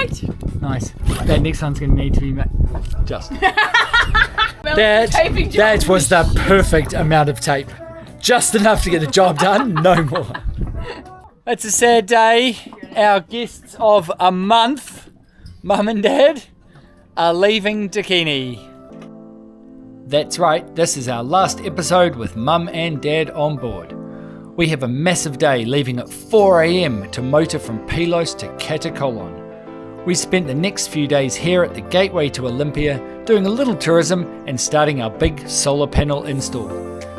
Perfect. Nice. That next one's going to need to be just. Well, that was the perfect amount of tape. Just enough to get the job done, no more. It's a sad day. Our guests of a month, Mum and Dad, are leaving Dakini. That's right, this is our last episode with Mum and Dad on board. We have a massive day, leaving at 4 a.m. to motor from Pylos to Katakolon. We spent the next few days here at the gateway to Olympia, doing a little tourism and starting our big solar panel install.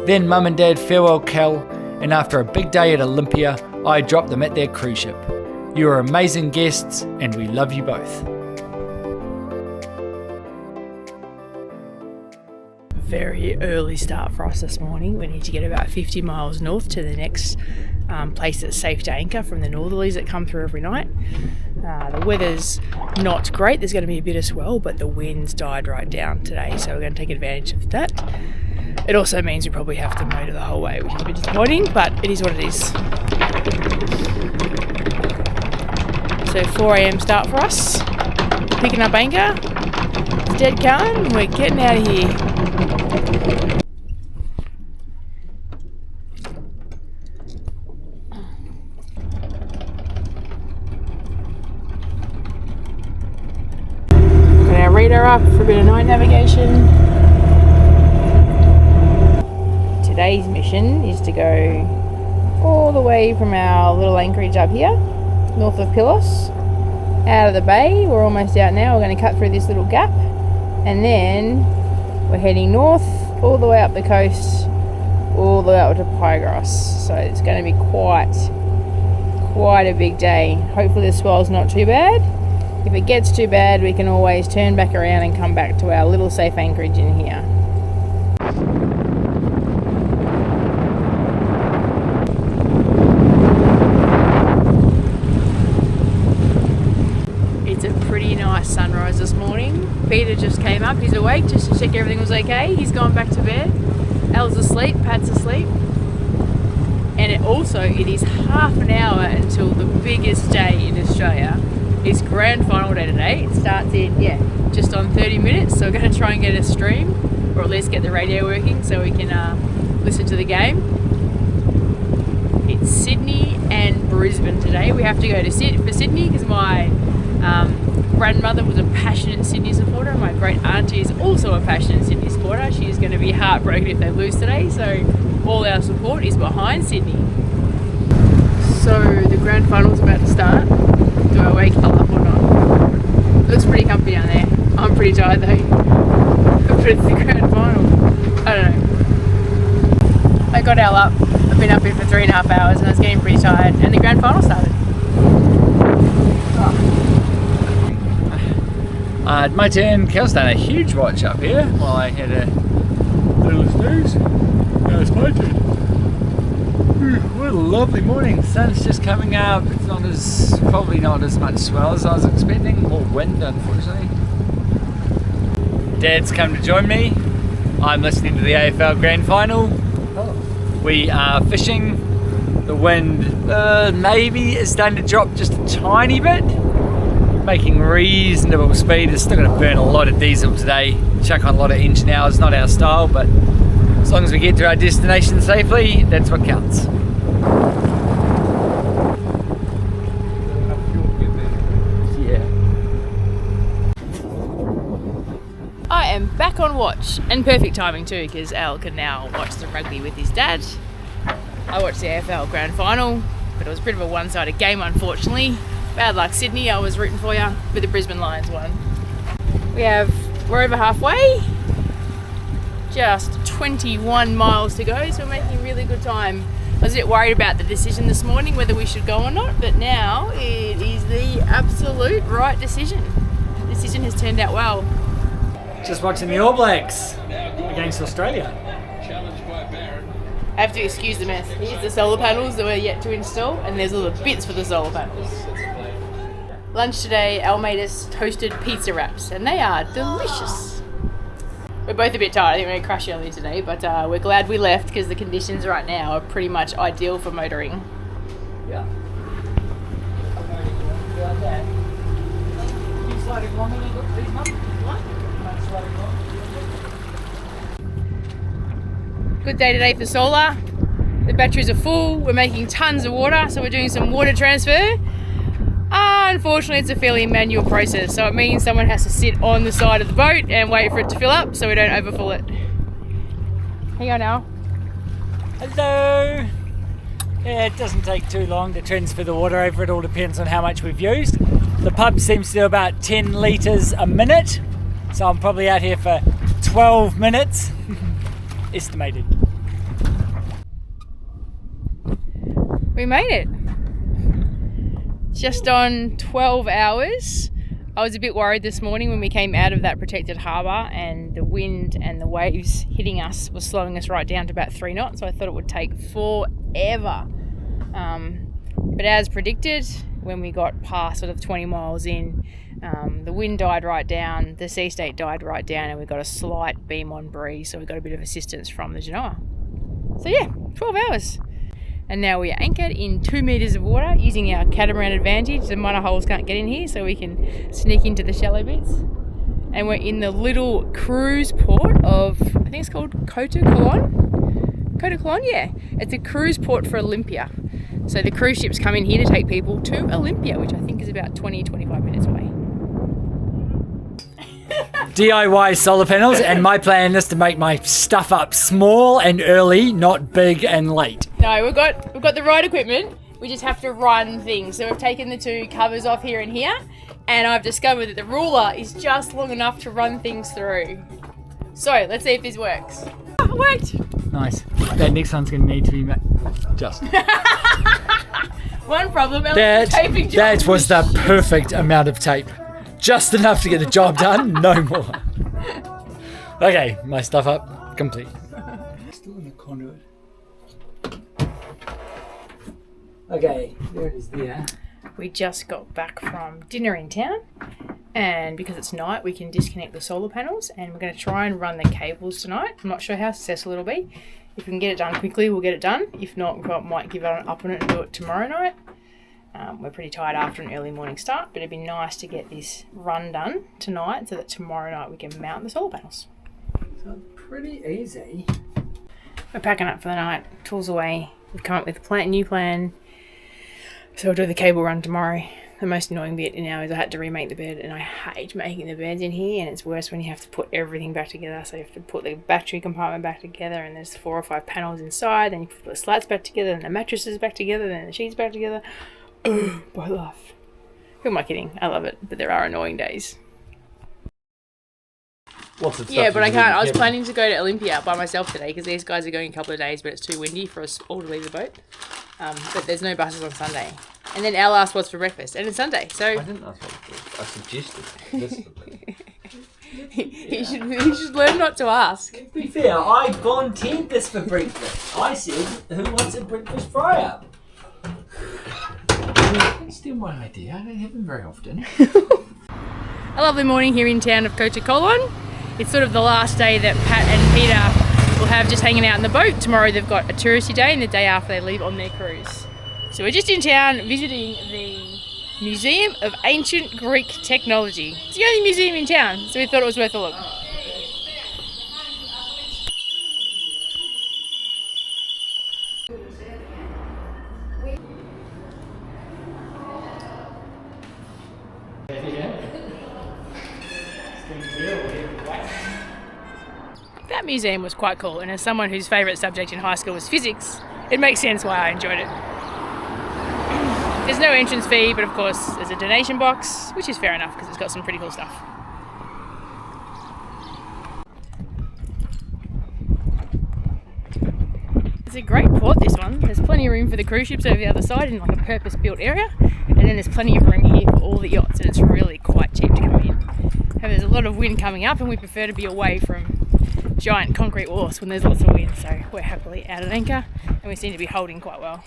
Then Mum and Dad farewell Kel, and after a big day at Olympia, I dropped them at their cruise ship. You are amazing guests, and we love you both. Very early start for us this morning. We need to get about 50 miles north to the next place that's safe to anchor from the northerlies that come through every night. The weather's not great. There's going to be a bit of swell, but the wind's died right down today, so we're going to take advantage of that. It also means we probably have to motor the whole way, which is a bit disappointing, but it is what it is. So 4 a.m. start for us. Picking up anchor. It's dead calm. We're getting out of here. Got our radar up for a bit of night navigation. Today's mission is to go all the way from our little anchorage up here, north of Pylos, out of the bay. We're almost out now. We're going to cut through this little gap, and then we're heading north all the way up the coast, all the way up to Piraeus. So it's going to be quite a big day. Hopefully the swell's not too bad. If it gets too bad, we can always turn back around and come back to our little safe anchorage in here. Sunrise this morning. Peter just came up, he's awake just to check everything was okay. He's gone back to bed. Elle's asleep, Pat's asleep. And it is half an hour until the biggest day in Australia. It's grand final day today. It starts in, just on 30 minutes. So we're going to try and get a stream, or at least get the radio working so we can listen to the game. It's Sydney and Brisbane today. We have to go to Sydney because my grandmother was a passionate Sydney supporter. My great auntie is also a passionate Sydney supporter. She is going to be heartbroken if they lose today, so all our support is behind Sydney. So the grand final's about to start. Do I wake Elle up or not? It looks pretty comfy down there. I'm pretty tired though. But it's the grand final. I don't know. I got Elle up. I've been up here for 3.5 hours and I was getting pretty tired, and the grand final started. My turn. Kel's done a huge watch up here while I had a little snooze. Now it's my turn. What a lovely morning. Sun's just coming up. It's probably not as much swell as I was expecting. More wind, unfortunately. Dad's come to join me. I'm listening to the AFL Grand Final. We are fishing. The wind maybe is starting to drop just a tiny bit. Making reasonable speed. It's still going to burn a lot of diesel today, chuck on a lot of engine hours. Not our style, but as long as we get to our destination safely, that's what counts. Yeah. I am back on watch, and perfect timing too, because Elle can now watch the rugby with his dad. I watched the AFL Grand Final, but it was a bit of a one-sided game, unfortunately. Bad luck, Sydney. I was rooting for you, but the Brisbane Lions won. We're over halfway. Just 21 miles to go, so we're making really good time. I was a bit worried about the decision this morning, whether we should go or not, but now it is the absolute right decision. The decision has turned out well. Just watching the All Blacks against Australia. I have to excuse the mess. Here's the solar panels that we're yet to install, and there's all the bits for the solar panels. Lunch today, Elle made us toasted pizza wraps, and they are delicious. We're both a bit tired. I think we're going to crash early today, but we're glad we left because the conditions right now are pretty much ideal for motoring. Yeah. sliding along a little bit, please, Mum? What? Mind sliding along? Good day today for solar. The batteries are full. We're making tons of water, so we're doing some water transfer. Unfortunately, it's a fairly manual process, so it means someone has to sit on the side of the boat and wait for it to fill up so we don't overfill it. Hang on now. Hello! Yeah, it doesn't take too long to transfer the water over. It all depends on how much we've used. The pump seems to do about 10 litres a minute, so I'm probably out here for 12 minutes, estimated. We made it. Just on 12 hours. I was a bit worried this morning when we came out of that protected harbour and the wind and the waves hitting us was slowing us right down to about 3 knots, so I thought it would take forever. But as predicted, when we got past sort of 20 miles in, the wind died right down, the sea state died right down, and we got a slight beam on breeze, so we got a bit of assistance from the genoa. So yeah, 12 hours. And now we are anchored in 2 metres of water using our catamaran advantage. The minor holes can't get in here, so we can sneak into the shallow bits. And we're in the little cruise port of, I think it's called Katakolon? Katakolon, yeah. It's a cruise port for Olympia. So the cruise ships come in here to take people to Olympia, which I think is about 20-25 minutes away. DIY solar panels, and my plan is to make my stuff up small and early, not big and late. No, we've got the right equipment. We just have to run things. So we've taken the 2 covers off here and here, and I've discovered that the ruler is just long enough to run things through. So let's see if this works. Oh, it worked. Nice. That next one's going to need to be just. One problem. That was the perfect amount of tape. Just enough to get the job done, no more. Okay, my stuff up, complete. Still in the conduit. Okay, there it is there. We just got back from dinner in town, and because it's night, we can disconnect the solar panels, and we're going to try and run the cables tonight. I'm not sure how successful it'll be. If we can get it done quickly, we'll get it done. If not, we might give up on it and do it tomorrow night. We're pretty tired after an early morning start, but it'd be nice to get this run done tonight so that tomorrow night we can mount the solar panels. So pretty easy. We're packing up for the night, tools away. We've come up with a new plan, so we'll do the cable run tomorrow. The most annoying bit now is I had to remake the bed, and I hate making the beds in here, and it's worse when you have to put everything back together. So you have to put the battery compartment back together, and there's 4 or 5 panels inside, then you put the slats back together, and the mattresses back together, then the sheets back together. By life. Who am I kidding? I love it, but there are annoying days. Lots of stuff. Yeah, but I can't. I was planning to go to Olympia by myself today because these guys are going a couple of days, but it's too windy for us all to leave the boat. But there's no buses on Sunday. And then Al asked what's for breakfast, and it's Sunday, so... I didn't ask what I suggested. He should learn not to ask. To be fair, I volunteered this for breakfast. I said, who wants a breakfast fry-up? Don't steal my idea. I don't have them very often. A lovely morning here in town of Katakolon. It's sort of the last day that Pat and Peter will have just hanging out in the boat. Tomorrow they've got a touristy day, and the day after they leave on their cruise. So we're just in town visiting the Museum of Ancient Greek Technology. It's the only museum in town, so we thought it was worth a look. That museum was quite cool, and as someone whose favourite subject in high school was physics, it makes sense why I enjoyed it. There's no entrance fee, but of course there's a donation box, which is fair enough because it's got some pretty cool stuff. It's a great port, this one. There's plenty of room for the cruise ships over the other side in like a purpose-built area, and then there's plenty of room here for all the yachts, and it's really quite cheap to come in. However, there's a lot of wind coming up, and we prefer to be away from giant concrete wharfs when there's lots of wind, so we're happily out at anchor, and we seem to be holding quite well.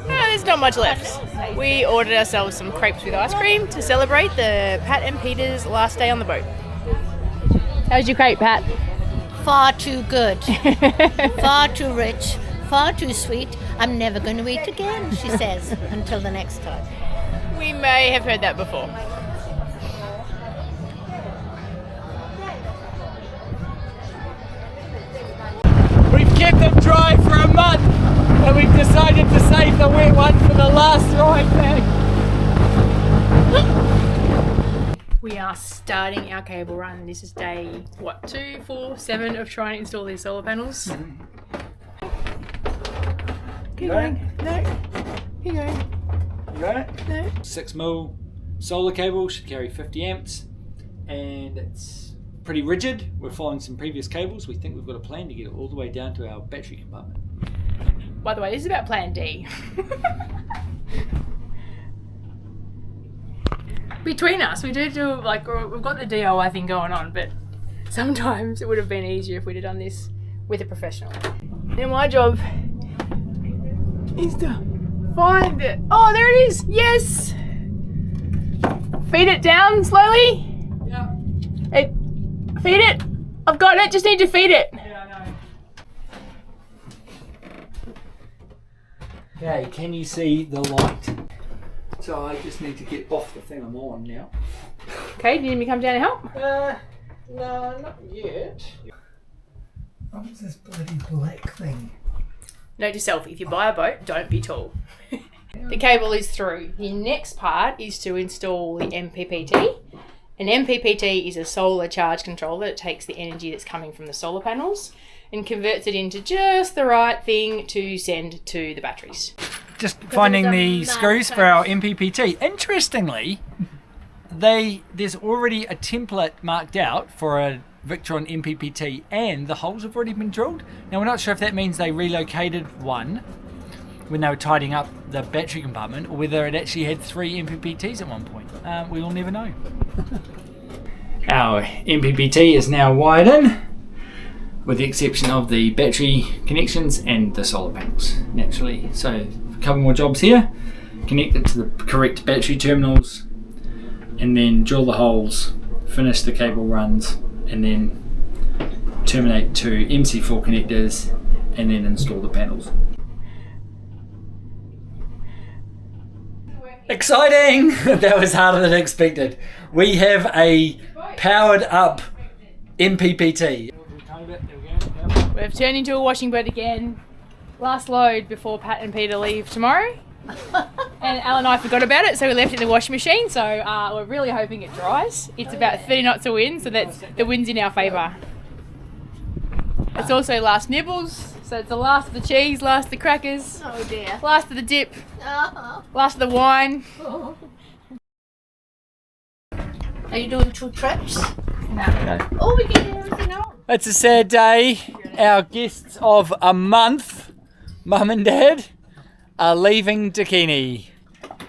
There's not much left. We ordered ourselves some crepes with ice cream to celebrate the Pat and Peter's last day on the boat. How's your crepe, Pat? Far too good, far too rich, Far too sweet. I'm never going to eat again, she says, until the next time. We may have heard that before. We've kept them dry for a month, but we've decided to save the wet one for the last ride back. We are starting our cable run. This is day, 2, 4, 7 of trying to install these solar panels. Keep going. No. Keep going. You got it? No. 6mm solar cable, should carry 50 amps, and it's pretty rigid. We're following some previous cables. We think we've got a plan to get it all the way down to our battery compartment. By the way, this is about plan D. Between us, we do like, we've got the DIY thing going on, but sometimes it would have been easier if we'd have done this with a professional. Now my job is to find it. Oh, there it is. Yes. Feed it down slowly. Yeah. Hey, feed it. I've got it. Just need to feed it. Yeah, I know. Okay, can you see the light? So I just need to get off the thing I'm on now. Okay, do you need me to come down and help? No, not yet. What's this bloody black thing? Note to self, if you buy a boat, don't be tall. The cable is through. The next part is to install the MPPT. An MPPT is a solar charge controller that takes the energy that's coming from the solar panels and converts it into just the right thing to send to the batteries. Just finding the screws for our MPPT. Interestingly, there's already a template marked out for a Victron MPPT and the holes have already been drilled. Now we're not sure if that means they relocated one when they were tidying up the battery compartment or whether it actually had 3 MPPTs at one point. We will never know. Our MPPT is now wired in, with the exception of the battery connections and the solar panels, naturally. So a couple more jobs here. Connect it to the correct battery terminals and then drill the holes, finish the cable runs, and then terminate to MC4 connectors and then install the panels. Exciting! That was harder than expected. We have a powered up MPPT. We've turned into a washing boat again. Last load before Pat and Peter leave tomorrow. And Al and I forgot about it, so we left it in the washing machine. So we're really hoping it dries. It's about 30 knots of wind, so that's the wind's in our favour. It's also last nibbles, so it's the last of the cheese, last of the crackers, Oh dear. last of the dip, Uh-huh. last of the wine. Are you doing 2 trips? No. Oh, we get everything on. It's a sad day. Our guests of a month, Mum and Dad, are leaving Dakini.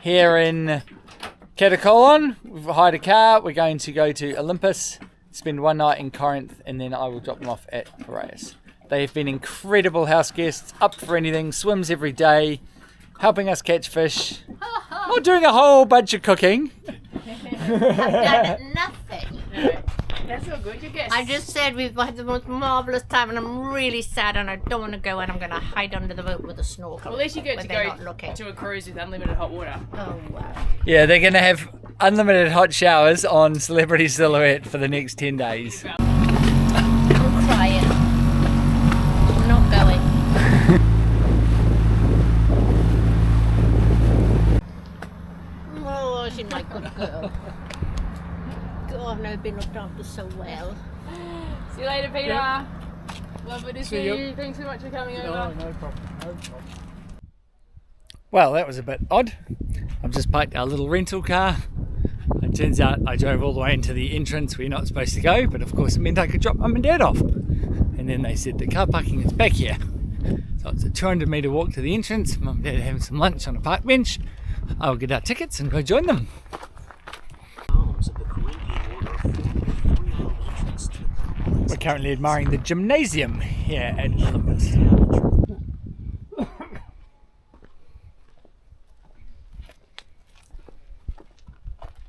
Here in Katakolon, we've hired a car. We're going to go to Olympus, spend one night in Corinth, and then I will drop them off at Piraeus. They have been incredible house guests, up for anything, swims every day, helping us catch fish, not doing a whole bunch of cooking. I've done nothing. That's all good, you guess. I just said we've had the most marvellous time and I'm really sad and I don't want to go and I'm going to hide under the boat with a snorkel. Well, at least you get when to they're go not looking. to a cruise with unlimited hot water. Oh, wow. Yeah, they're going to have unlimited hot showers on Celebrity Silhouette for the next 10 days. I'm crying. I'm not going. Oh, she's my good girl. God, I've never been looked after so well. See you later, Peter. Yeah. Lovely to See see you. you. Thanks so much for coming over. No problem. Well, that was a bit odd. I've just parked our little rental car. It turns out I drove all the way into the entrance where you're not supposed to go, but of course it meant I could drop Mum and Dad off. And then they said the car parking is back here. So it's a 200 metre walk to the entrance. Mum and Dad are having some lunch on a park bench. I'll get our tickets and go join them. We're currently admiring the gymnasium here at Olympus.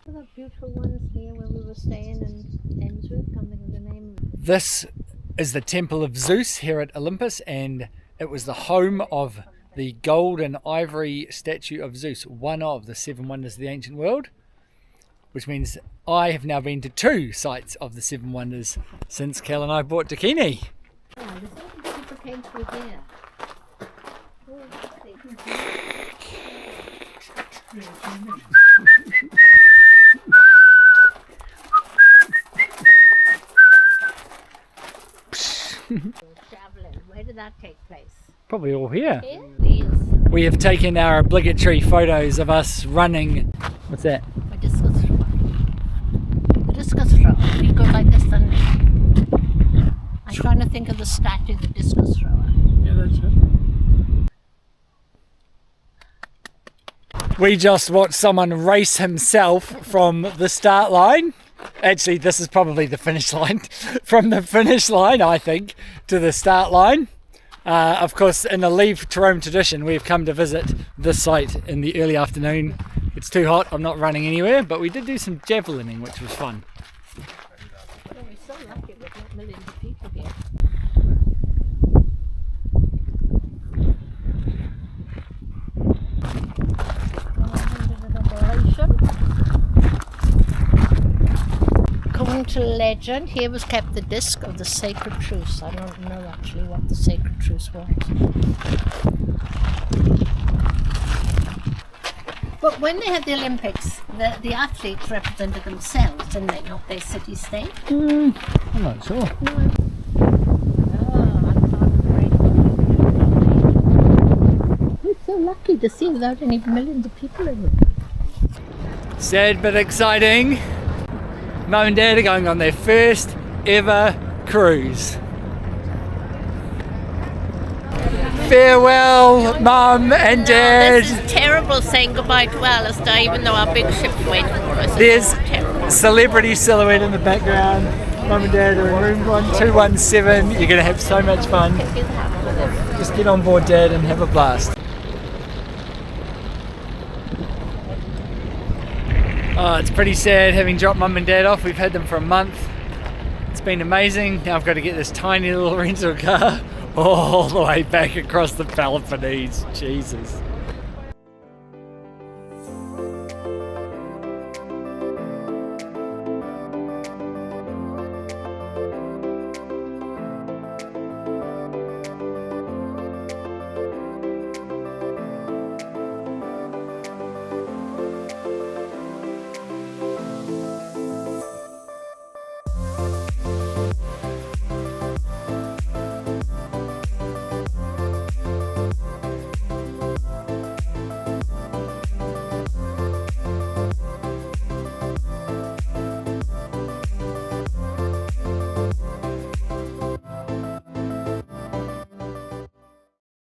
The beautiful ones here where we were staying in Ainsworth, can't think of the name. This is the Temple of Zeus here at Olympus, and It was the home of the gold and ivory statue of Zeus, one of the 7 wonders of the ancient world, which means I have now been to 2 sites of the 7 wonders since Kel and I bought Dakini. Oh, there's all these people came through here. Oh, Traveling. Where did that take place? Probably all here. Here? Please. We have taken our obligatory photos of us running. What's that? A discus thrower. The discus thrower. You go like this, then. I'm trying to think of the statue of the discus thrower. Yeah, that's it. We just watched someone race himself from the start line. Actually, this is probably the finish line. From the finish line, I think, to the start line. Of course, in the Leave to Rome tradition, we've come to visit this site in the early afternoon. It's too hot, I'm not running anywhere, but we did do some javelining, which was fun. Yeah, we're so lucky with not millions of people here. According to legend, here was kept the disc of the sacred truce. I don't know actually what the sacred truce was. But when they had the Olympics, the athletes represented themselves, didn't they? Not their city-state. I'm not sure. We're so lucky to see without any millions of people in it. Sad but exciting. Mum and Dad are going on their first ever cruise. Farewell, Mum and Dad. This is terrible saying goodbye to Alistair, even though our big ship's waiting for us. There's terrible. celebrity silhouette in the background. Mum and Dad are in room 1217. You're going to have so much fun. Just get on board, Dad, and have a blast. Oh, it's pretty sad having dropped Mum and Dad off. We've had them for a month. It's been amazing. Now I've got to get this tiny little rental car all the way back across the Peloponnese. Jesus.